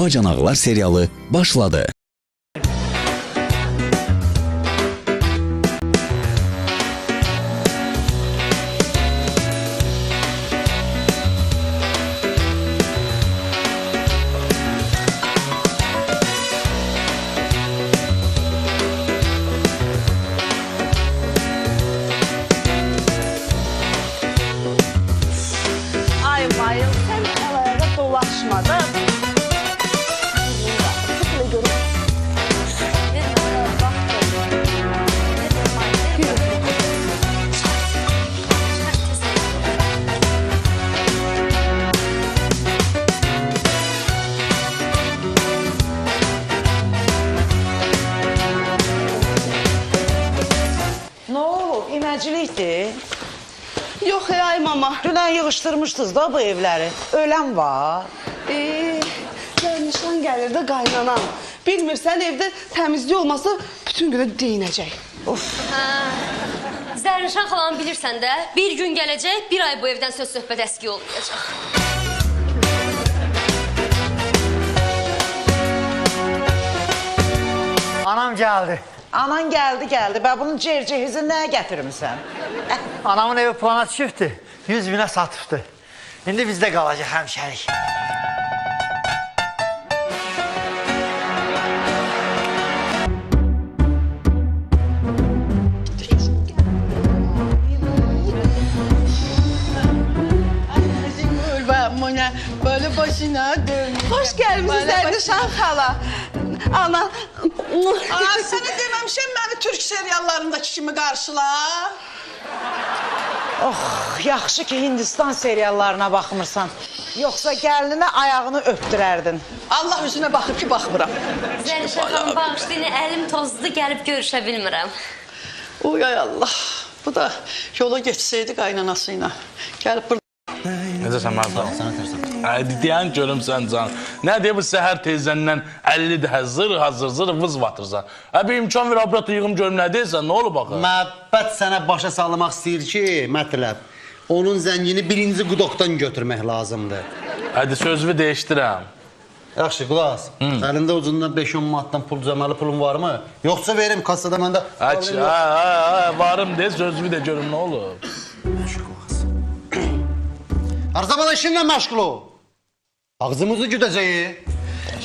Babacanaqlar serialı başladı. İməclikdir. Yox ay mama. Dünən yığışdırmışdınız da bu evləri. Ölən var. Nişan gəlir də qaynanan. Bilmirsən evdə təmizlik olmasa bütün günü deyinəcək. Zərnişan xalanı bilirsən də, bir gün gələcək, bir ay bu evdən söz söhbət əski olmayacaq. Anam geldi. Anan gəldi. Bə bunun cercehizini nəyə gətirmişsən? Anamın evi plana düşübdü. 100 binə satıbdı. İndi bizdə qalacaq həmşərik. Böyle başına dön. Hoş gəlmişsiniz Zərnişan xala. Ana. Aa, sana deməmişəm məni Türk seriallarındakı kimi qarşıla. Oh, yaxşı ki Hindistan seriallarına baxmırsan. Yoxsa gəlinə ayağını öpdürərdin. Allah üzünə baxıb ki, baxmıram. Zərnişan xalanı bağışlayın, əlim tozlu, gəlib görüşə bilmirəm. Oy ay Allah. Bu da yola geçseydi qaynanası ilə. Gəlib burada. Necəsən Mərdal? Deyən görüm sən can. Nə deyə bu səhər teyzəndən 50 də hazır vız batırsan. Bir imkan ver, abratı yığım görüm nə deyirsən, nə olur baxın? Məbbət sənə başa salmaq istəyir ki, mətləb, onun zəngini birinci qudokdan götürmək lazımdır. Hadi sözümü dəyişdirəm. Yaxşı, qulaq as. Əlində ucundan 5-10 manatdan pul cəməli pulun varmı? Yoxsa verim kasada məndə... Varım de, sözümü də görüm, nə olur? Məşğul as. Arzabala işinlə məşğul ol. Ağzımızı güdəcəyi.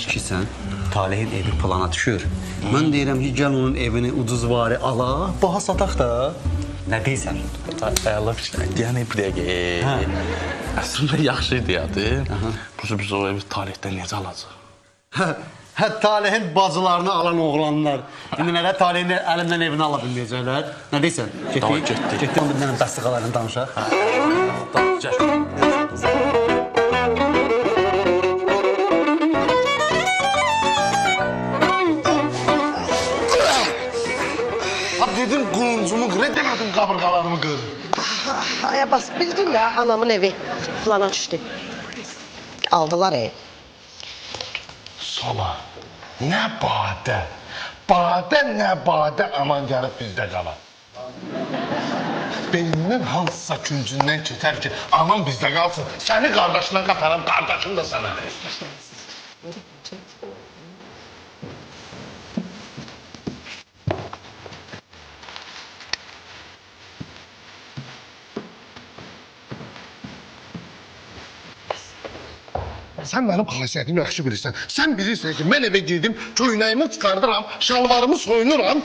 Ki sən Talehin evi plana düşür. Mən deyirəm ki, gəl onun evini ucuz vari ala, baha sataq da. Nə deyirsən? Allah bir şey, deyən bir dəqiqə. Əslində yaxşı ideyadır. Biz o evi Talehdən necə alacaq? Hə, Talehin bacılarını alan oğlanlar. İndi nədə Talehin əlimdən evini ala bilməyəcəklər? Nə deyirsən? Getdik. Getdik, bir dənə bəstiqalarını danışaq. Dedim quluncumu qır, demədim qabırğalarımı qır. Ay bas, bildin də anamın evi plana düşdü. Aldılar ev. Sala, nə badə, nə badə aman gəlib bizdə qalar. Beynindən hansısa küncündən keçər ki, aman bizdə qalsın, səni qardaşına qatarım, qardaşın da sənə. Sən mənim xasiyyətimi yaxşı bilirsən. Sən bilirsən ki, mən evə girdim, köynəyimi çıxardıram, şalvarımı soyunuram.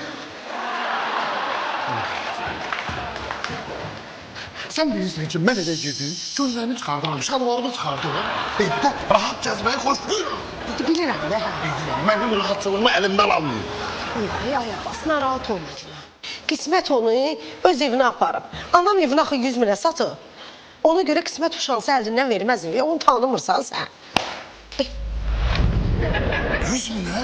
Sən bilirsən ki, mən evə girdim, köynəyimi çıxardıram, şalvarımı çıxardıram. Evdə rahat gəzməyi xoşlayıram. Bilirəm də. Mənim rahatçılığımı əlimdən almayın. Ay Abbas, narahat olma. Qismət onu öz evinə aparıb. Anam evini axı 100 minə satıb. Ona görə qismət uşansı əlindən verməz. Onu tanımırsan sən. 100 minə?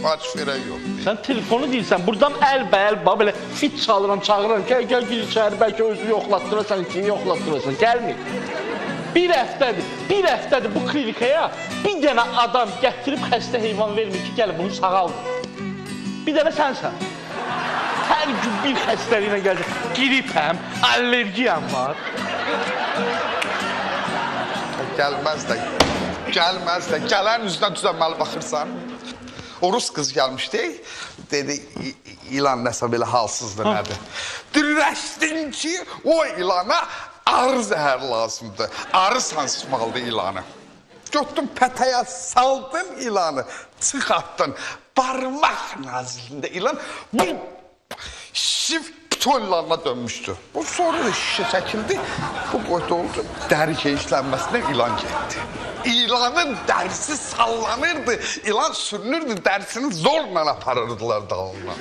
sifariş verən yoxdur. Sən telefonu deyirsən, buradan əl belə fit çalıram, çağırıram. Gəl gir içəri, bəlkə özünü yoxlatdırasan, kimi yoxlatdırasan. Gəlmir. Bir həftədir bu klinikaya bir dənə adam gətirib xəstə heyvan vermir ki, gəl bunu sağaldır. Bir dənə sənsən. Hər gün bir xəstəliyinə gələcək. Gripəm, allergiyam var. Gəlməz də. Gələn üzdən düzəlməli baxırsan. O Rus qız gəlmişdi. Dedi, ilan nəsə belə halsızdır nədir. Dirəşdin ki, o ilana arı zəhər lazımdır. Arı sansımalıdır ilanı. Götdün pətəyə saldın ilanı. Çıxartdın. Barmaq nazilində ilan şif tonlarına dönmüşdü. Bu sonra da şişe çəkildi. Bu boyda oldu. Dəri keyişlənməsindən ilan getdi. İlanın dərisi sallanırdı. İlan sürünürdü. Dərisini zorla aparırdılar dalına.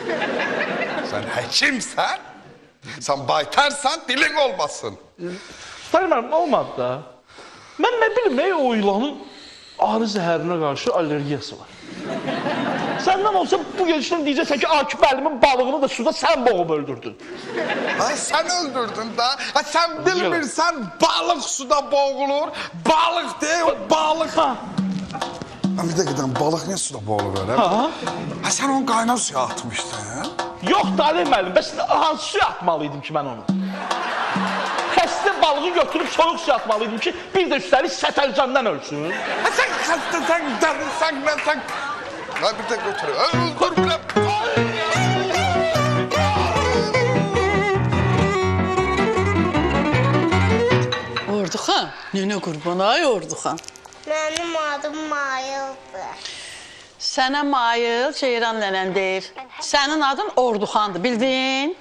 Sən həkimsən. Sən baytarsan, dilin olmasın. Sayın olmadı da. Mən nə bilim, o ilanın arı zəhərinə qarşı allergiyası var. Səndən olsa bu gelişdən deyəcəksən ki, Akif Əlimin balığını da suda sən boğub öldürdün. Ay sən öldürdün da. Ay sən bilmirsən balıq suda boğulur. Balıq deyil, balıq. Bir dəqiqədən balıq niyə suda boğulur öyle? Ay sən onu qaynar suya atmışdın. Yox da Ali müəllim, bəs hansı suya atmalıydım ki mən onu? Xəstə balığı götürüb soyuq suya atmalıydım ki, bir də üstəlik sətəlcandan ölsün. Ay sən xəstəsən, dərinsən, sən... Ay bir də götürür. Öldür bile. Orduxan, nənə qurban, ay Orduxan. Mənim adım Mayıldır. Sənə Mayıl, Ceyran nənən deyir. Sənin adın Orduxandır, bildin?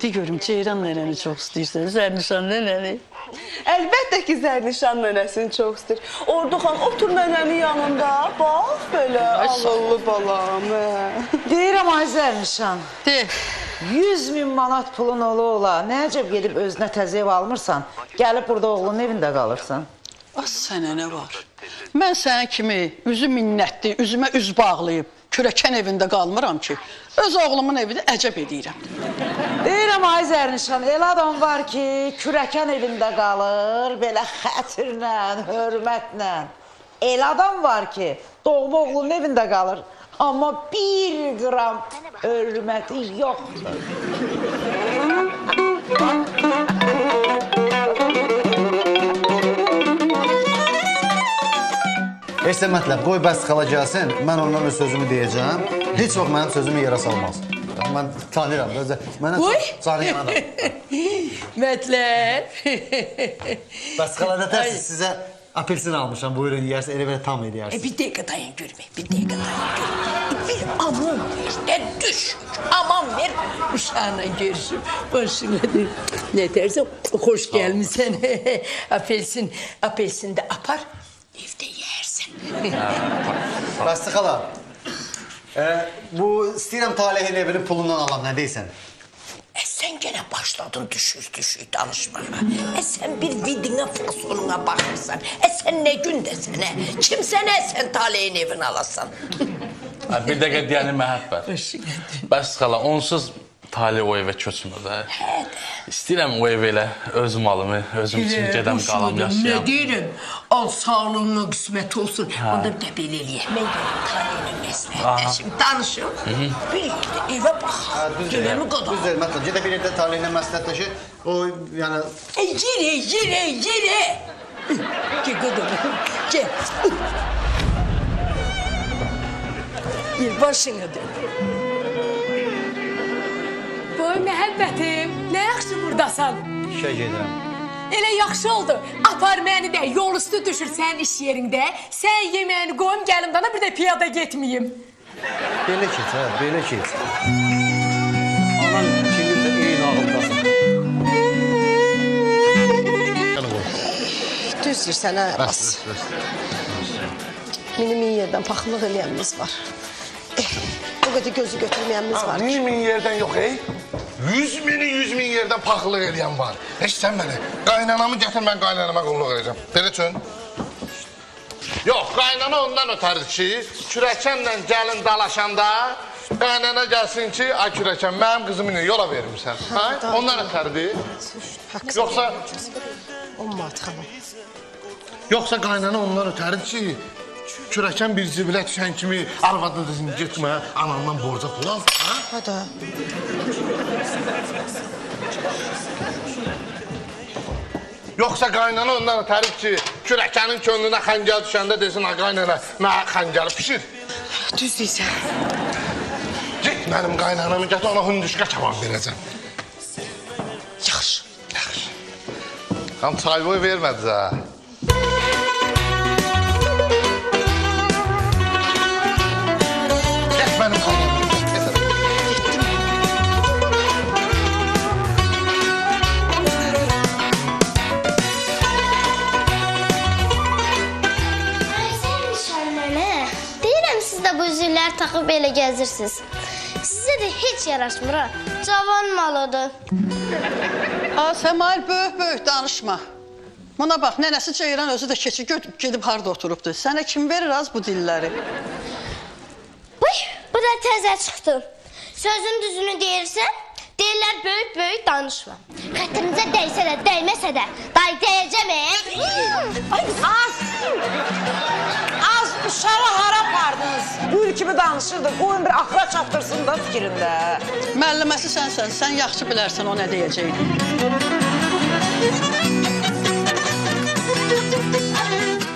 De görüm, Ceyran nənəni çox istəyirsən, Zərnişan nənəni. Əlbəttə ki, Zərnişan nənəsini çox istəyir. Orduxan, otur nənənin yanında, bax belə, Allahlı balam. Deyirəm ay Zərnişan. De. 100.000 manat pulun ola, nəcəb gedib özünə təzə ev almırsan, gəlib burada oğlunun evində qalırsan. Az sənə nə var? Mən sənə kimi üzü minnətli, üzümə üz bağlayıb, kürəkən evində qalmıram ki, öz oğlumun evini əcəb edirəm. Deyirəm ay Zərnişan, el adam var ki, kürəkən evində qalır, belə xətirlə, hörmətlə. El adam var ki, doğma oğlunun evində qalır, amma 1 qram hörməti yoxdur. Heç də mətləb, qoy bəs xala gəlsin, mən ondan öz sözümü deyəcəm. Heç vaxt mənim sözümü yerə salmaz. Mən tanıyıram, mənə canıyan adam. Mətləb. Bəs xala nə tərsiz, sizə apelsin almışam, buyurun yersin, elə belə tam edərsiniz. Bir dəqiqə dayan görmək, bir dəqiqə dayan görmək. Bir aman ver, düş, aman ver, uşağına görüşüm. Başınadır. Ne dersen, hoş gelmişsən. Apelsin de apar, evde yersin. Bəs xala, bu istəyirəm Talehin evinin pulundan alam, nə deyirsən? Sen gene başladın düşür danışmağa. Sen bir vidine fonksiyonuna bakırsan. Sen ne gün desene. Kimsen sen Talehin evini alasan. Bir dəqiqə deyəni məhəbbət. Bəs xala, onsuz Talih o evə köçmür də. İstəyirəm o ev elə öz malımı, özüm üçün gedəm qalam yaşayam. Ne deyirəm? Al sağlığına qismət olsun. Onda bir də belə eləyək. Mən gələm Talih'lə məsləhətləşim, danışım. Bir yerdə evə bax. Gələni qadam. Düzdür, mətləm, gedə bir yerdə Talih'lə məsləhətləşir. O, yəni... Yere. Gel qadam, gel. Gel başına dön. Boy məhəbbətim, nə yaxşı buradasan. İşə gedirəm. Elə yaxşı oldu. Apar məni də yol üstü düşür sənin iş yerində. Sən yeməyini qoyum gəlim dana bir də piyada getməyim. Belə keç, hə, belə keç. Anan ikiniz də eyni ağıldasın. Düzdür sənə Aras. Benim iyi yerdən paxıllıq eləyənimiz var. Bu qədər gözü götürməyənimiz var ki. 100.000 yerdən yox, 100.000 yerdən paxıllıq eləyən var. Heç sən məni, qaynanamı gətir, mən qaynanama qulluq edəcəm. Belə çön. Yox, qaynana ondan ötərdir ki, kürəkənlə gəlin dalaşanda qaynana gəlsin ki, ay kürəkən, mənim qızımı ilə yola vermirsən. Ondan ötərdir. Yoxsa... Olmadı xanım. Yoxsa qaynana ondan ötərdir ki, kürəkən bir zibilə düşən kimi arvadı desin, getmə, anandan borca pul al. Hadi. Yoxsa qaynana ondan ötərdir ki, kürəkənin könlünə xəngəl düşəndə desin, ay qaynana, mənə xəngəli pişir. Düz deyirsən. Git mənim qaynanamı gətir, ona hündüşqa kaban verəcəm. Yaxşı. Yaxşı. Xam çay boy vermədiniz ha. Get mənim qaynanamı gətir. Bu üzükləri taxıb elə gəzirsiniz. Sizə də heç yaraşmır ha. Cavan malıdır. Səmail, böyük danışma. Buna bax, nənəsi Ceyran özü də keçi gedib harada oturubdur. Sənə kim verir az bu dilləri? Bu da təzə çıxdı. Sözün düzünü deyirsən, deyirlər böyük danışma. Xətrinizə dəysə də, dəyməsə də, day deyəcəm Az uşağı hara apardınız? Gül kimi danışırdı. Qoyun bir axıra çatdırsın da fikrində. Müəlliməsi sənsən, sən yaxşı bilərsən o nə deyəcəkdir.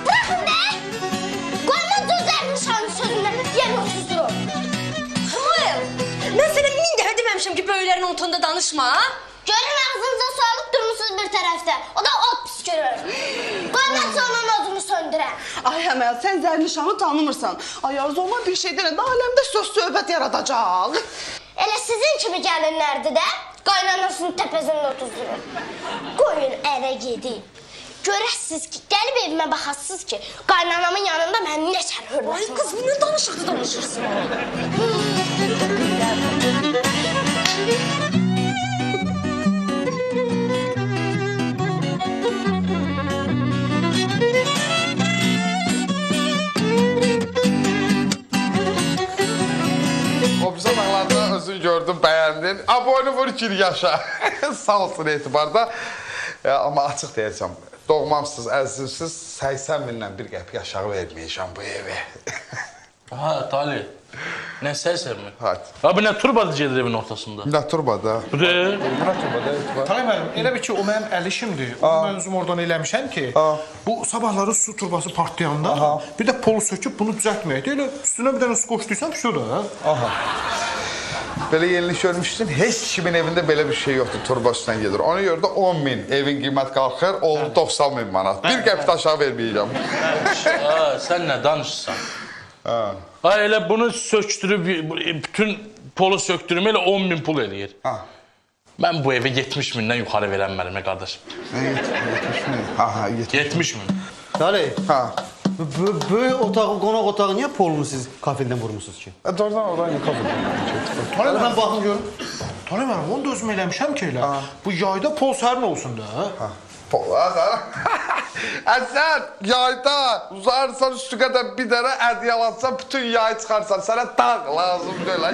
Bırakın be! Qoyma düzlərin nişanlı sözündən yeni otuzdurur. Samuel, mən sənə min dəfə deməmişəm ki, böyüklərin ontunda danışma. Görün ağzınıza sağlık durmuşsunuz bir tərəfdə. O da ot pis görür. Qoyma onun odunu söndürən. Ay Əməl, sən Zərnişanı tanımırsan. Ay arzu olma bir şey deyilən, aləmdə söz-söhbət yaradacaq. Elə sizin kimi gəlinlərdir də, qaynanasının təpəsində otuzdurur. Qoyun ərə gedin. Görəsiz ki, gəlib evimə baxasınız ki, qaynanamın yanında mənim neçər hörmətim var. Ay qız, bu nə danışıqda danışırsın? O bizim analardan özün gördün, bəyəndin. Aboynu vur ki, yaşa. Sağ olsun etibarda. Amma açıq deyəcəm, doğmamsız, əzizsiz 80 mindən bir qəpik aşağı verməyəcəm bu evi. Ha, Talih. Nə səysən mi? Hadi. Abi, nə turbadı gedir evin ortasında? Nə turbada? Bu de. Buna turbada, etibar. Talih müəllim, elə bir ki, o mənim əlişimdir. Onu mən özüm oradan eləmişəm ki, bu sabahları su turbası partlayanda bir də polu söküb bunu düzəltməyək. Elə üstünə bir dənə su qoşduysam, şu da. Aha. Belə yenilik görmüşsün, heç kimin evində belə bir şey yoxdur, turba üstündən gedir. Ona görə də 10 min evin qiymət qalxır, oldu 90 min manat. Bir qəpik aşağı verməyəcəm. Sən nə danışırsan? Ay, elə bunu söktürüb, bütün polu söktürüm, elə 10 min pul eləyir. Mən bu evə 70 mindən yuxarı verənməliyim, qardaşım. 70 min? Aha, 70 min. Talih, böyük otağı, qonaq otağı niyə polunu siz kafirdən vurmuşsunuz ki? Doğrudan oradan kafirdən. Talih Mən baxın görüm. Talih müəllim, onu da özüm eləmişəm ki elə. Bu yayda pol sərin olsun da. Pol, sən yayda uzarsan üstü qədər bir dənə ədyalansan, bütün yayı çıxarsan, sənə dağ lazım deyil.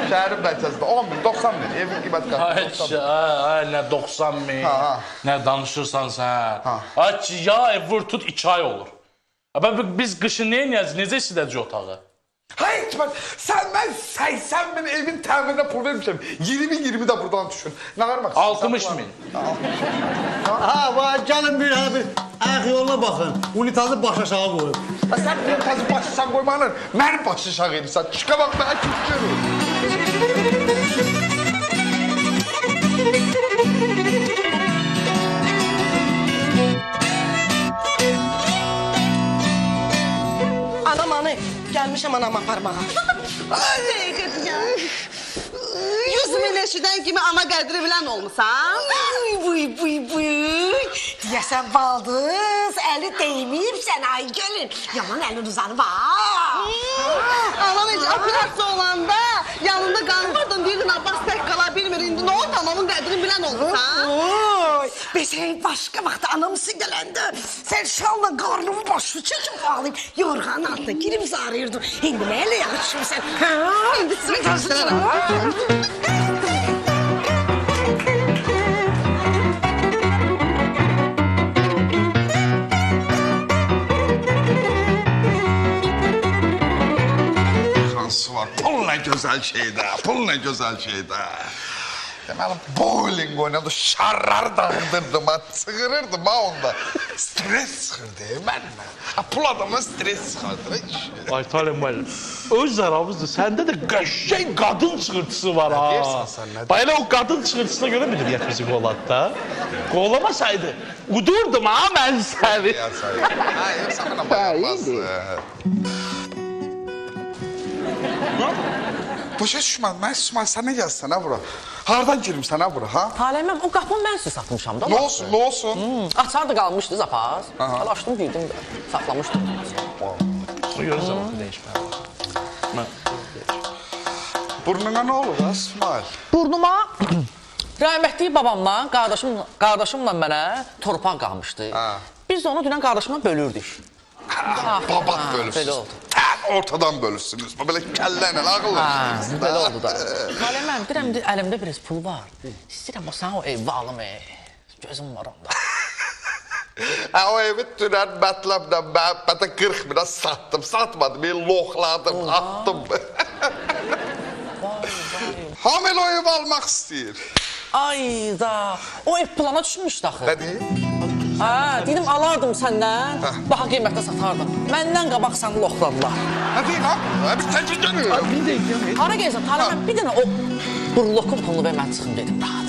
Şəhərin mərkəzində 10 min, 90 min, evin qiymət qalxır. Ay, nə 90 min, nə danışırsan sən. Ay, ya ev vur tut 2 ay olur. Biz qışın necə isidəcək otağı? Hayır, sən mən 80 min evin təmirinə pul vermişəm. 20 də buradan düşün. Nə qarmaq? 60 min. Gəlin bir ayaq yoluna baxın. Unitazı baş aşağı qoyub. Sən unitazı baş aşağı qoymanın, mənim baş aşağı edirsən. Çıqa bax, mənə küçükürüm. Anam, gəlmişəm anamı aparmağa. Ay, qızım. 100 min eşidən kimi ana qədri bilən olmusan? Buy. Deyəsən baldız, əli değməyib sən ay gölün. Yaman əlin uzanıb ha. Anam heç operasiya olanda yanında qanvurdun, bir gün Abbas tək qala bilmir. İndi nə oldu anamın qədrini bilən olmusan? Mesela başqa vaxt anamısı gələndə sən şalla qarnımı başı çəkib bağlayıb yorğanın altına girib zarıyırdın. İndi nə elə yaxşımısan? Ha, indi sən göstərərəm. Var. Pul ne güzel şeydi, pul ne güzel şeydi. Deməli, bowling oynadı, şarlar dağıdırdım, çığırırdım ha onda. Stres çıxırdı mənimlə. Pul adama stres çıxardır. Ay Talib müəllim, öz aramızdır. Səndə də qəşəng qadın çıxırtısı var ha. Ne deyirsən sən, nə deyirsən? Bayla o qadın çıxırtısına görə mi ya fizik oladı da? Qovlamasaydı, udurdum ha mən səni. Ha, yoksa bana bakmazsın. Başa düşmədin, mən İsmail, sən nə gəlsən ha bura? Hardan girim sənə bura, ha? Talibim, o qapını mən sizə satmışam da. Ne olsun, ne olsun? Açardı qalmışdı zapaz. Açdım, girdim də, saxlamışdım. Su görürsən, vaxtı değişmə. Burnuna ne olur ha İsmail? Burnuma rəhmətli babamla, qardaşımla mənə torpaq qalmışdı. Biz onu dünən qardaşımla bölürdük. Babat Belə bölürsünüz. oldu. Tən ortadan bölürsünüz. Böyle kəllə ilə ağıllırsınız. Belə oldu da. Talibim, mən deyirəm, əlimdə biraz pul var. İstəyirəm, o sana o evi alım. Gözüm var onda. Ha, o evi dünən mətləblə məhəbbətə 40 minə sattım. Satmadım, loxladım, attım. Hamil o evi almaq istəyir. Ay da, o ev plana düşmüşdü axı. Nə deyir? Ha, dedim alardım səndən, daha qiymətlə satardım. Məndən qabaq səni loxladılar. Nə deyir ha? Bir təcil dönür. Hara gəlsən, Talibim, bir dənə o burlokun pulunu ver, mən çıxım dedim, rahat.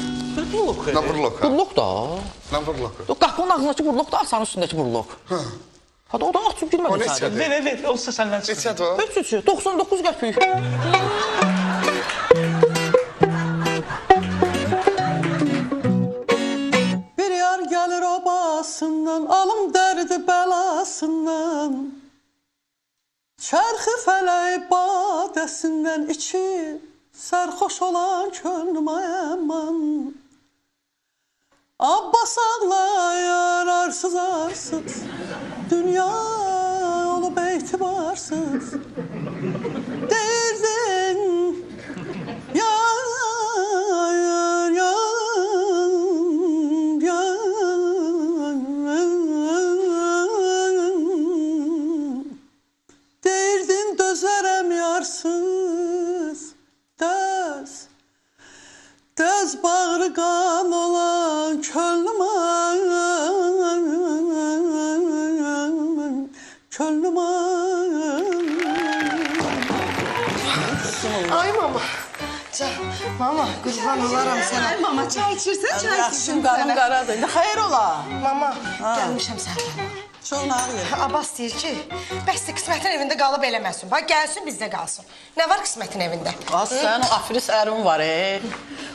Burlok. Nə burlok ha? Burlok da. Nə burlok? O qapının ağzındakı burlok da, asanın üstündəki burlok. Hadi o da açıb girmədi səni. Ver, olsa səndən çıxın. Neçədir o? Heç 99 qəpik. Bir yar gəlir obasından, alım dərdi bəlasından. Çərxi fələk badəsindən içi, sərxoş olan könlüm ayaman. Abbas ağlayar arsız arsız, dünya olub etibarsız. Deyirdin, yar, yar, yar, deyirdin dözərəm yarsız, döz bağrı qan olan könlüm Ay mama. Mama, qurban olaram sənə. Ay mama, çay içirsən, çay içirsən. Qanım qaradır, indi xeyir ola. Mama, gəlmişəm səhərdən. Çox nağır. Abbas deyir ki, bəsdir qismətin evində qalıb eləməsin. Bax, gəlsin, bizdə qalsın. Nə var qismətin evində? Az sənin o afiris ərin var,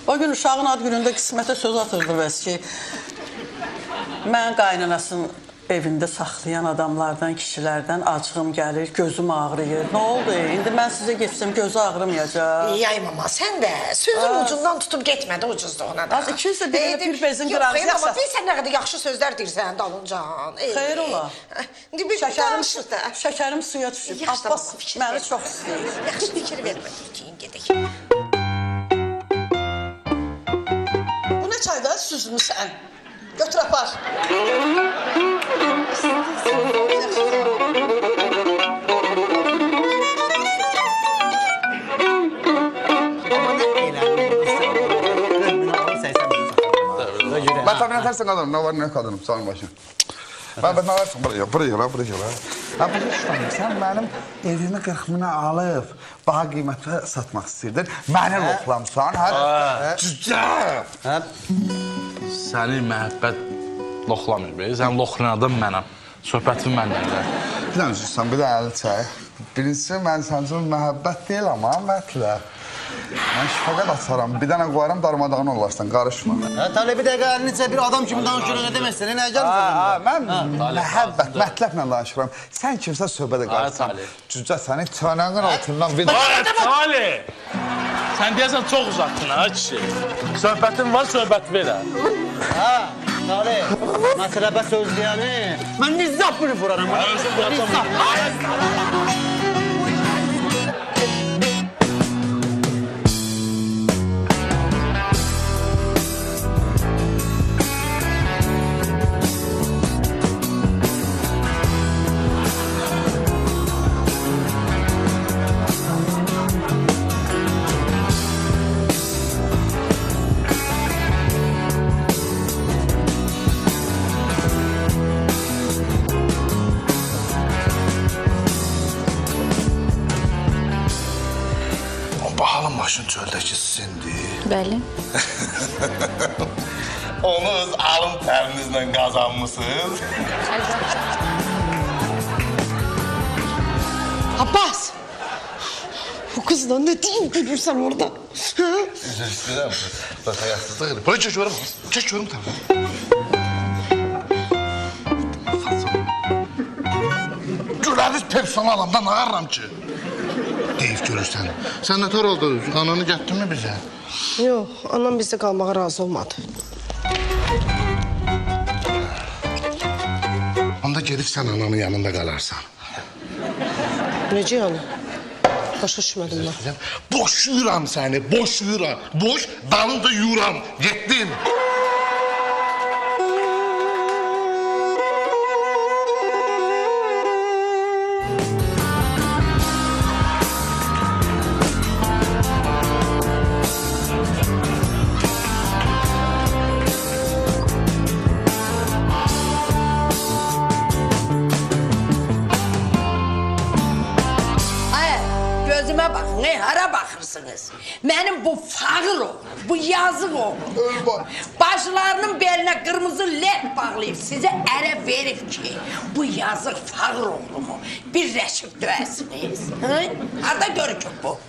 O gün uşağın ad günündə qismətə söz atırdı bəs ki, mən qaynanasının evində saxlayan adamlardan, kişilərdən acığım gəlir, gözüm ağrıyır. Nə oldu? İndi mən sizə getsəm gözü ağrımayacaq. Yay mama, sən də sözün ucundan tutub getmədi ucuzluğuna da. Az ikisi də bir bezin qırağız yaxsa. Yox, mama, bilsən nə qədər yaxşı sözlər deyirsən dalıncan. Xeyr ola. Şəkərim suya düşüb. Abbas məni çox istəyir. Yaxşı fikir vermə, Türkiyin gedək. Bu nə çayda süzmüsən? Götür apar. Ben tahmin edersen kadınım. Ne var ne kadınım. Sağ olun başım. Ben ne varsa buraya gel. Ha bir şey sen benim evimi 40 bine alıp daha qiymətə satmaq istəyirdin. Məni loxlamsan, hə? Cücə! Səni məhəbbət loxlamır, sən loxlayan adam mənəm. Söhbətin məndən. Bir dənə üzrsən, bir də əli çək. Birincisi, mən səncə məhəbbət deyil, amma mətləb. Mən şifaqat açaram, bir dənə qoyaram, darmadağın olarsan, qarışma. Talib, bir dəqiqə əlinicə bir adam kimi danışır, nə deməsin, nə gəlirsən? Mən məhəbbət, mətləblə danışıram. Sən kimsə söhbətə qarışsan. Cücə, səni çanağın altından bir... Talib! Sən deyəsən çox uzaqdın, ha kişi. Söhbətin var, söhbət verə. Talih, məsələ bəs özləyəni. Mən nizzap bunu vuraram. Nizzap. Bakalım maşın çöldəki sizindir. Bəli. Onu öz alın tərinizlə qazanmışsınız. Abbas! Bu kızla ne diyeyim gülürsen orada? Ha? Üzr istəyirəm. Bak hayatsızlıq. Buraya çekiyorum. Çekiyorum tabii. Güleriz personalamdan ağırram ki. Deyif görürsən. Sən nə tar oldu? Ananı gətdin mi bizə? Yok, anam bizde kalmaya razı olmadı. Onda gedib sən ananın yanında qalarsan. Nece yani? Başa düşmedim ben. Boşuyuram səni, boşuyuram. Boş, dalında yuram. Getdin. Gözüme bakın, hara bakırsınız? Benim bu fağır oğlum, bu yazık oğlum. Başlarının beline kırmızı led bağlayıp size ere verip ki... ...bu yazık fağır oğlumu bir reşip dövesiniz. Harada görükür bu?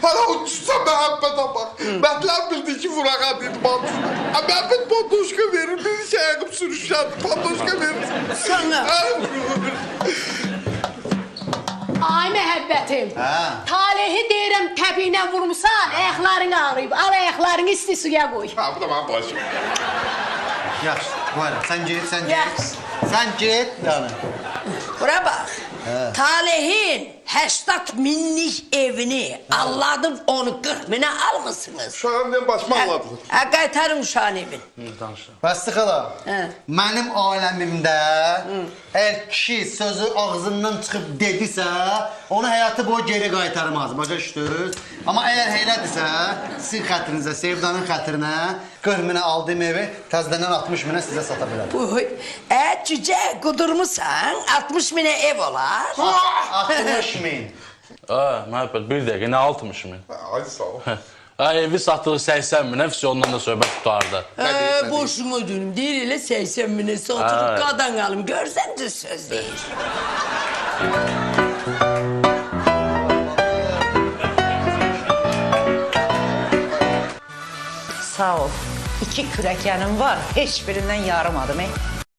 Hala uçsa məhəbbətə bax. Mətləb bildi ki, vurağa dedi bana. Məhəbbət pandoşka verir, bir şey yakıp sürüşler. Pandoşka verir. Sana. Ay məhəbbətim. Talehi deyirəm təpiylə vurmusan, ayaqlarını ağrıyıb. Al ayaqlarını isti suya qoy. Ha, bu da benim başım. Yaxşı, buyurun. Sen git, sen git. Yaxşı. Sen git. Yani. Bura bak. Talehin 80 binlik evini alladıb onu 40 bine almışsınız. Uşağımdan başıma alladın. Qaytarın uşağın evini. Bəsli xala, mənim aləmimdə əgər kişi sözü ağzından çıxıb dedisə, onu həyatı boyu geri qaytarmaz, başa düşdünüz? Amma əgər heylədirsə, sizin xətrinizə, Sevdanın xətrinə 40 minə aldığım evi təzədən 60 minə sizə sata bilərəm. Bu, cücə qudurmusan 60 minə ev olar. 60 min. Məhəbbət, bir dəqiqə, nə 60 min? Ay sağ ol. Evi satılır 80 minə, ondan da söhbət tutardı. Boşuna dönüm, deyir elə 80 minə satılır, qadan qalım, görsən düz söz deyir. Sağ ol. 2 kürəkənim var, heç birindən yarımadım.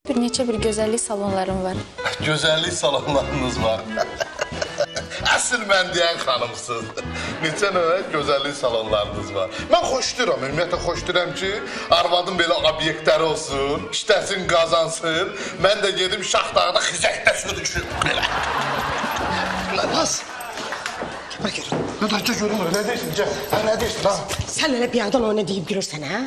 Bir neçə bir gözəllik salonlarım var. Gözəllik salonlarınız var. Əsl mən deyən xanımsınız. Neçə növə gözəllik salonlarınız var. Mən xoşduram, ümumiyyətlə xoşduram ki, arvadım belə obyektləri olsun, işləsin, qazansın. Mən də gedim Şahdağda xizəkdə sürüşüm. Belə. Abbas! Bak gel. Ne dayıca görüm öyle, ne deyirsin? Ne deyirsin ha? Sen öyle bir yerden o ne deyip gülürsen ha?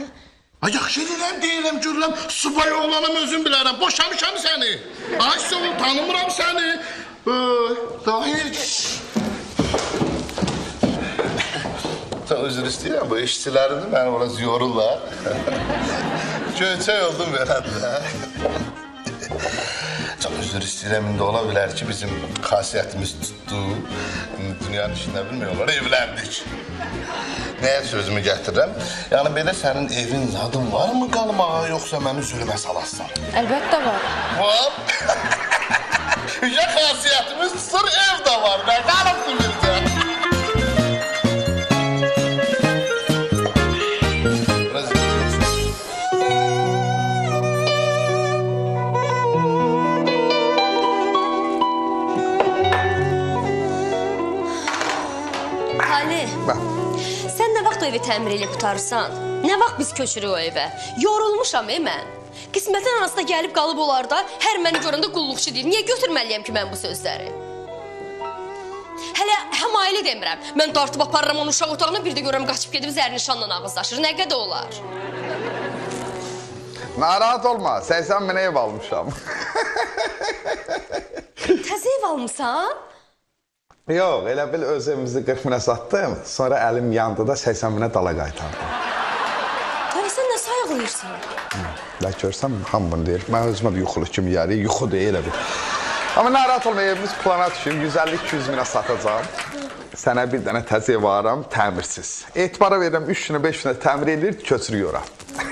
Ay yaxşı deyirəm, görürəm. Subay oğlanım özüm bilərəm. Boşamışam səni. Ay sağ ol, tanımıram səni. Daha hiç. Sen üzr istəyirəm, bu işçilərini məni orası yorurlar. Köçək oldum verəndə. Çok üzr istəyirəm, indi ola bilər ki, bizim xasiyyətimiz tutdu. Dünyanın işində bilmiyorlar, evləndik. Nəyə sözümü gətirirəm? Yəni, belə sənin evin zadın var mı qalmağa, yoxsa məni zülmə salasın? Əlbəttə var. Var. Ya xasiyyətimiz tutur, ev də var. Nə qalıbdır bizdə? Ali, sən nə vaxt o evi təmir eləyib qutarsan? Nə vaxt biz köçürük o evə? Yorulmuşam mən. Qismətin arasında gəlib qalıb olar da, hər məni görəndə qulluqçu deyir. Niyə götürməliyəm ki, mən bu sözləri? Hələ həm ailə demirəm. Mən dartıb aparıram onu uşaq otağına, bir də görürəm qaçıb gedib zərnişanla ağızlaşır. Nə qədər olar? Narahat olma, 80 min ev almışam. Təzə ev almısan? Yox, elə bil öz evimizi 40 minə satdım. Sonra əlim yandı da 80 minə dala qaytardım. Tabii sən nə sayıqlayırsan? Bəlkə görsəm, hamını deyir. Mən özümə bir yuxulu kimi yəri, yuxu deyil elə bil. Amma narahat olma, evimiz plana düşür. 150-200 minə satacağım. Sənə bir dənə təzə ev aram, təmirsiz. Etibara verirəm, 3 günə, 5 günə təmir edir, köçürüyor.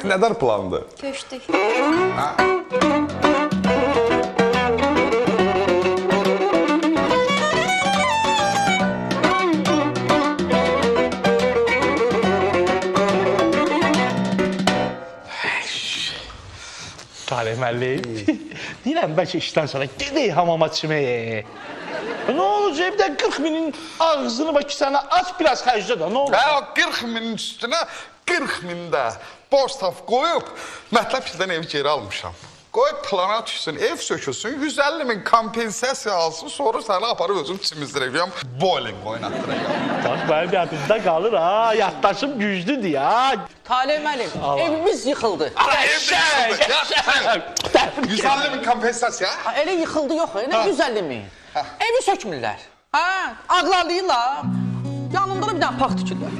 Nədən plandır? Köçdük. Talih müəllim, deyirəm bəlkə işdən sonra gedək hamama çiməyə. Nə olacaq, bir də 40 minin ağzını bak sənə aç biraz xərcdə də, nə olur? Hə, o 40 minin üstünə 40 min də borc taf qoyub, mətləb sizdən evi geri almışam. Qoy plana düşsün, ev sökülsün, 150 min kompensasiya alsın, sonra səni aparıb özüm çimizdirəyəm, bowling oynatdırayım. Bax, mənim yadımda qalır ha, yaddaşım güclüdür ya. Talih müəllim, evimiz yıxıldı. Ev 150 min kompensasiya? Elə yıxıldı yox, nə 150 min? Evi sökmürlər. Ağlarlayırlar. Yanında da bir dənə park tikirlər.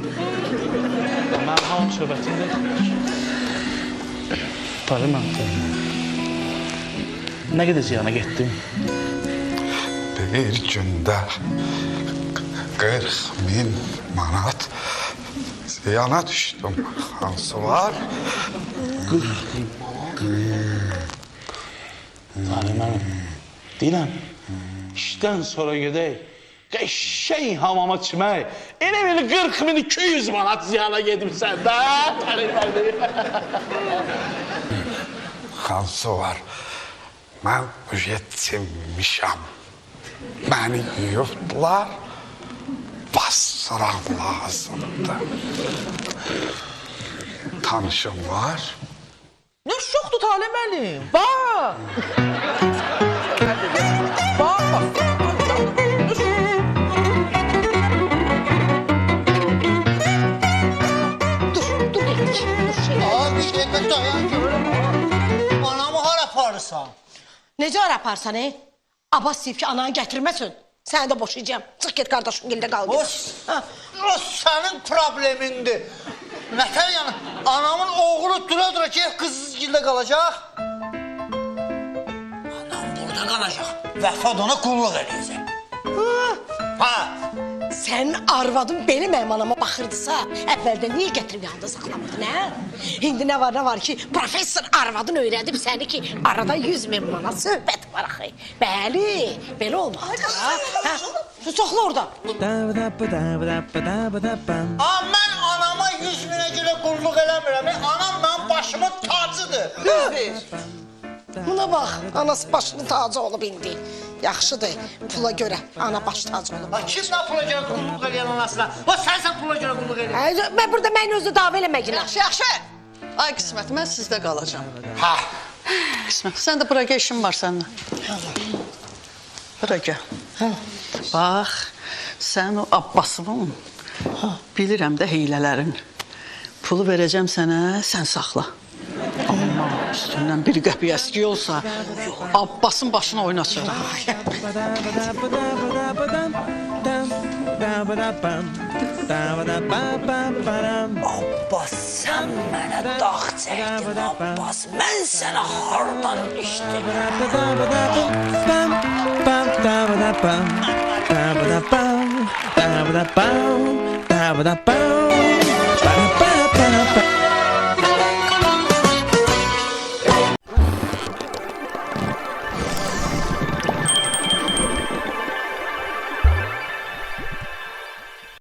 Mən hamam söhbətində... Talih müəllim. Nə qədər ziyana getdim? Bir gündə 40 min manat ziyana düşdüm. Hansı var? 40 min. Talih müəllim, deyirəm, işdən sonra gedək, qəşəng hamama çimək. Elə belə 40 min 200 manat ziyana gedibsən də, Talih müəllim. Hansı var? Mən ücret çinmişəm. Məni yurtlar bastıram lazımdır. Tanışım var. Nə şoxdur Talih müəllim? Bax! Bax! Dur getdik. Abi işte dayan görürüm. Anamı hara aparırsan? Necə ara aparsan, Abbas deyib ki, ananı gətirməsin. Səni də boşayacağım. Çıx get qardaşın gildə qal. O sənin problemindir. Nətər yəni, anamın oğlu dura-dura ki, qızsız gildə qalacaq. Anam burada qalacaq. Vəfad ona qulluq edəcək. Ha! Sənin arvadın benim anama baxırdısa, əvvəldə niyə gətirib yanında saxlamadın, hə? İndi nə var ki, professor arvadın öyrədib səni ki, arada 100 min manat söhbət var axı. Bəli, belə olmalıdır, ha? Soxla orada. Mən anama 100 minə görə qulluq eləmirəm. Anam mənim başımın tacıdır. Düzdür. Buna bax, anası başının tacı olub indi. Yaxşıdır, pula görə ana baş tacı olub. Kim nə pula görə qulluq eləyən anasına? O sənsən pula görə qulluq eləyən. Mən burada mən özü dava eləməklə. Yaxşı. Ay Qismət, mən sizdə qalacam. Ha. Qismət, sən də bura gəl, işin var səninlə. Bura gəl. Bax, sən o Abbasımın bilirəm də heylələrin. Pulu verəcəm sənə, sən saxla. Amma üstündən bir qəpiy əski olsa, Abbasın başına oynaşacaq. Abbas, sən mənə dağ çəkdin, Abbas. Mən sənə hardan içdim.